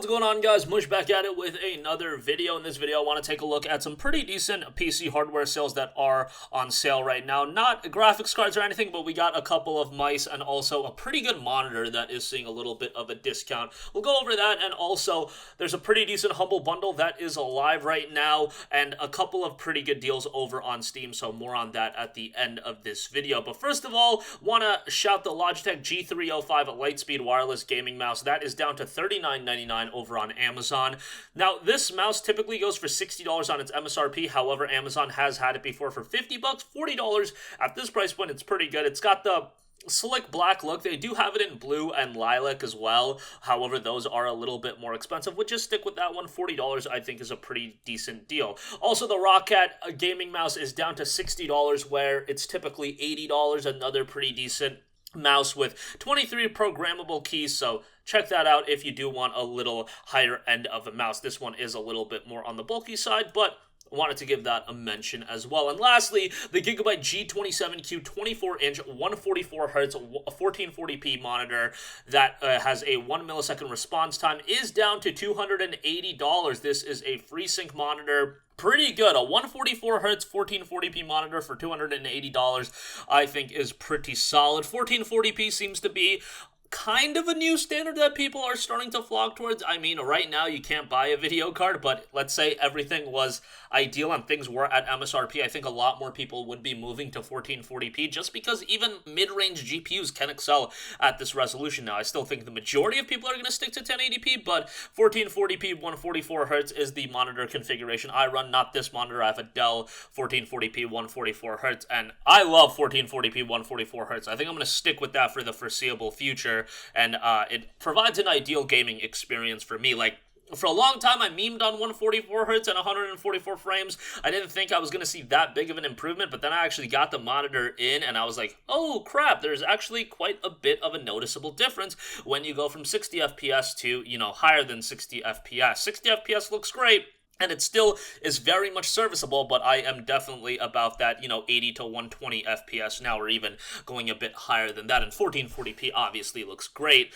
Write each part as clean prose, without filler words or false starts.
what's going on, guys? Mush back at it with another video. In this video, I want to take a look at some pretty decent PC hardware sales that are on sale right now. Not graphics cards or anything, but we got a couple of mice and also a pretty good monitor that is seeing a little bit of a discount. We'll go over that, and also there's a pretty decent Humble Bundle that is alive right now, and a couple of pretty good deals over on Steam, so more on that at the end of this video. But first of all, want to shout the Logitech G305 Lightspeed wireless gaming mouse. That is down to $39.99 over on Amazon. Now, this mouse typically goes for $60 on its MSRP. However, Amazon has had it before for $50, $40. At this price point, it's pretty good. It's got the slick black look. They do have it in blue and lilac as well. However, those are a little bit more expensive. Would just stick with that one. $40 I think is a pretty decent deal. Also, the ROCCAT gaming mouse is down to $60 where it's typically $80. Another pretty decent mouse with 23 programmable keys, so check that out if you do want a little higher end of a mouse. This one is a little bit more on the bulky side, but wanted to give that a mention as well. And lastly, the Gigabyte G27Q 24-inch 144Hz 1440p monitor that has a 1 millisecond response time is down to $280. This is a FreeSync monitor. Pretty good. A 144Hz 1440p monitor for $280 I think is pretty solid. 1440p seems to be kind of a new standard that people are starting to flock towards. I mean, right now you can't buy a video card, but let's say everything was ideal and things were at MSRP, I think a lot more people would be moving to 1440p just because even mid-range GPUs can excel at this resolution now. I still think the majority of people are going to stick to 1080p, but 1440p 144Hz is the monitor configuration I run, not this monitor. I have a Dell 1440p 144Hz, and I love 1440p 144Hz. I think I'm going to stick with that for the foreseeable future, and it provides an ideal gaming experience for me. Like, for a long time, I memed on 144 Hz and 144 frames. I didn't think I was going to see that big of an improvement, but then I actually got the monitor in, and I was like, oh crap, there's actually quite a bit of a noticeable difference when you go from 60 FPS to, higher than 60 FPS. 60 FPS looks great, and it still is very much serviceable, but I am definitely about that, 80 to 120 FPS now, or even going a bit higher than that. And 1440p obviously looks great.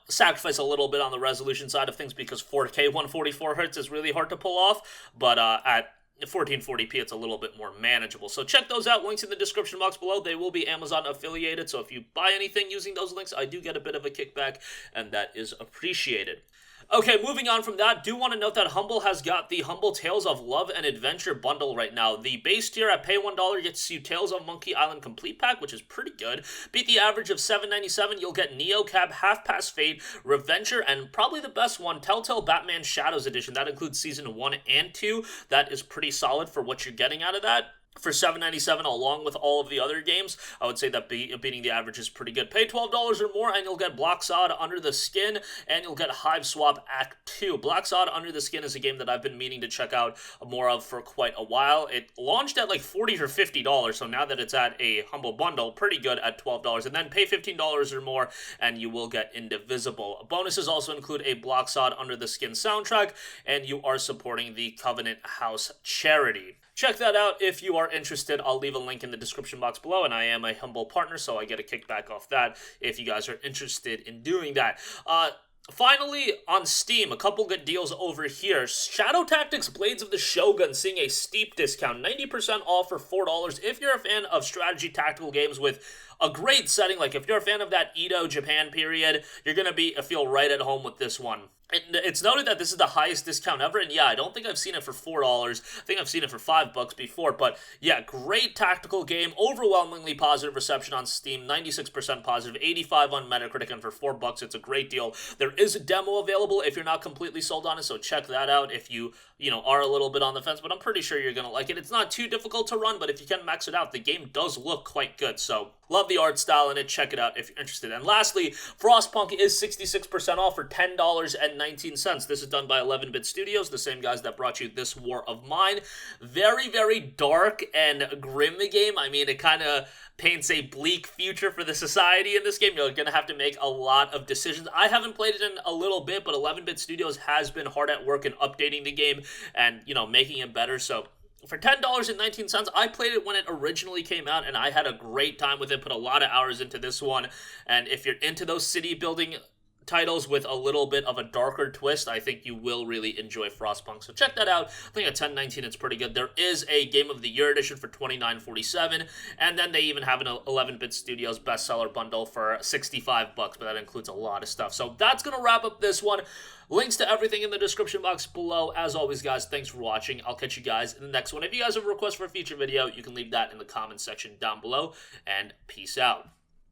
Sacrifice a little bit on the resolution side of things because 4K 144 Hz is really hard to pull off, but at 1440p it's a little bit more manageable. So check those out. Links in the description box below. They will be Amazon affiliated, so if you buy anything using those links, I do get a bit of a kickback, and that is appreciated. Okay, moving on from that, do want to note that Humble has got the Humble Tales of Love and Adventure bundle right now. The base tier at pay $1 gets you Tales of Monkey Island Complete Pack, which is pretty good. Beat the average of $7.97, you'll get Neo Cab, Half Past Fate, Reventure, and probably the best one, Telltale Batman Shadows Edition. That includes Season 1 and 2. That is pretty solid for what you're getting out of that. For $7.97, along with all of the other games, I would say that beating the average is pretty good. Pay $12 or more, and you'll get Black Sod Under the Skin, and you'll get Hive Swap Act 2. Black Sod Under the Skin is a game that I've been meaning to check out more of for quite a while. It launched at like $40 or $50, so now that it's at a Humble Bundle, pretty good at $12. And then pay $15 or more, and you will get Indivisible. Bonuses also include a Black Sod Under the Skin soundtrack, and you are supporting the Covenant House charity. Check that out if you are interested. I'll leave a link in the description box below, and I am a Humble partner, so I get a kickback off that if you guys are interested in doing that. Finally, on Steam, a couple good deals over here. Shadow Tactics Blades of the Shogun seeing a steep discount, 90% off for $4. If you're a fan of strategy tactical games with a great setting, like if you're a fan of that Edo Japan period, you're going to feel right at home with this one. It's noted that this is the highest discount ever, and yeah, I don't think I've seen it for $4. I think I've seen it for $5 before, but yeah, great tactical game, overwhelmingly positive reception on Steam, 96% positive, 85 on Metacritic, and for $4, it's a great deal. There is a demo available if you're not completely sold on it, so check that out if you are a little bit on the fence, but I'm pretty sure you're going to like it. It's not too difficult to run, but if you can max it out, the game does look quite good, so love the art style in it. Check it out if you're interested. And lastly, Frostpunk is 66% off for $10.19. This is done by 11-Bit Studios, the same guys that brought you This War of Mine. Very, very dark and grim game. I mean, it kind of paints a bleak future for the society in this game. You're going to have to make a lot of decisions. I haven't played it in a little bit, but 11-Bit Studios has been hard at work in updating the game and, making it better. So for $10.19, I played it when it originally came out, and I had a great time with it, put a lot of hours into this one. And if you're into those city building titles with a little bit of a darker twist, I think you will really enjoy Frostpunk. So check that out. I think at $10.19 it's pretty good. There is a Game of the Year edition for $29.47, and then they even have an 11-Bit Studios bestseller bundle for $65, but that includes a lot of stuff. So that's going to wrap up this one. Links to everything in the description box below. As always, guys, thanks for watching. I'll catch you guys in the next one. If you guys have a request for a future video, you can leave that in the comments section down below, and peace out.